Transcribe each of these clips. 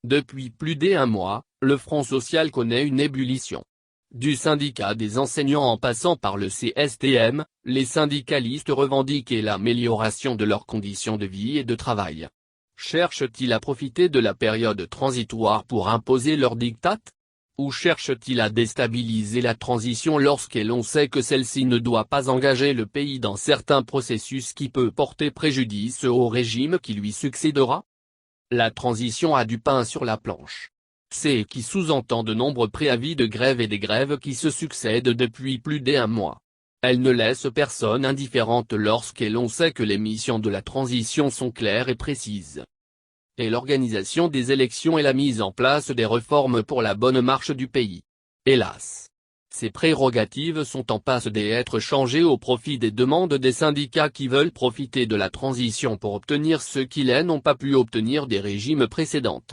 Depuis plus d'un mois, le Front social connaît une ébullition. Du syndicat des enseignants en passant par le CSTM, les syndicalistes revendiquent l'amélioration de leurs conditions de vie et de travail. Cherchent-ils à profiter de la période transitoire pour imposer leur diktat? Ou cherchent-ils à déstabiliser la transition lorsque l'on sait que celle-ci ne doit pas engager le pays dans certains processus qui peut porter préjudice au régime qui lui succédera? La transition a du pain sur la planche. C'est qui sous-entend de nombreux préavis de grève et des grèves qui se succèdent depuis plus d'un mois. Elle ne laisse personne indifférente lorsque l'on sait que les missions de la transition sont claires et précises. Et l'organisation des élections et la mise en place des réformes pour la bonne marche du pays. Hélas, ces prérogatives sont en passe d'être changées au profit des demandes des syndicats qui veulent profiter de la transition pour obtenir ce qu'ils n'ont pas pu obtenir des régimes précédents.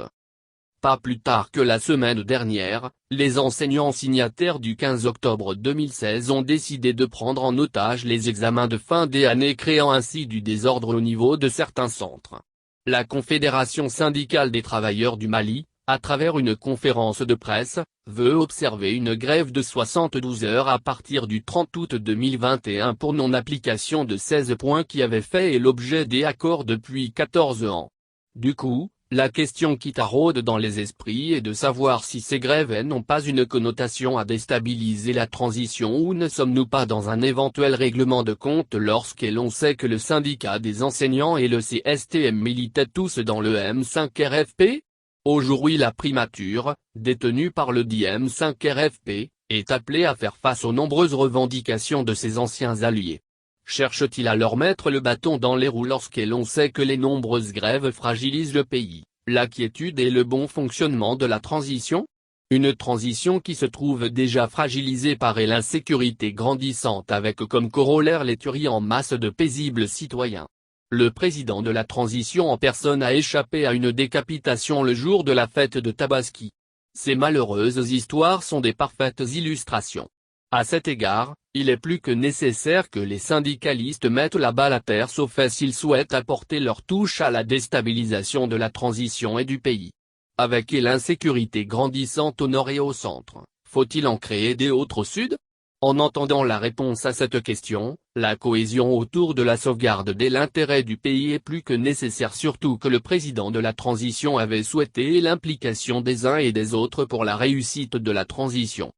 Pas plus tard que la semaine dernière, les enseignants signataires du 15 octobre 2016 ont décidé de prendre en otage les examens de fin d'année, créant ainsi du désordre au niveau de certains centres. La Confédération syndicale des travailleurs du Mali, à travers une conférence de presse, veut observer une grève de 72 heures à partir du 30 août 2021 pour non-application de 16 points qui avaient fait l'objet des accords depuis 14 ans. Du coup, la question qui taraude dans les esprits est de savoir si ces grèves n'ont pas une connotation à déstabiliser la transition ou ne sommes-nous pas dans un éventuel règlement de compte lorsque l'on sait que le syndicat des enseignants et le CSTM militaient tous dans le M5-RFP? Aujourd'hui la primature, détenue par le dit M5-RFP, est appelée à faire face aux nombreuses revendications de ses anciens alliés. Cherche-t-il à leur mettre le bâton dans les roues lorsque l'on sait que les nombreuses grèves fragilisent le pays, la quiétude et le bon fonctionnement de la transition? Une transition qui se trouve déjà fragilisée par l'insécurité grandissante avec comme corollaire les tueries en masse de paisibles citoyens. Le président de la transition en personne a échappé à une décapitation le jour de la fête de Tabaski. Ces malheureuses histoires sont des parfaites illustrations. À cet égard, il est plus que nécessaire que les syndicalistes mettent la balle à terre sauf s'ils souhaitent apporter leur touche à la déstabilisation de la transition et du pays. Avec l'insécurité grandissante au nord et au centre, faut-il en créer des autres au sud? En entendant la réponse à cette question, la cohésion autour de la sauvegarde de l'intérêt du pays est plus que nécessaire, surtout que le président de la transition avait souhaité l'implication des uns et des autres pour la réussite de la transition.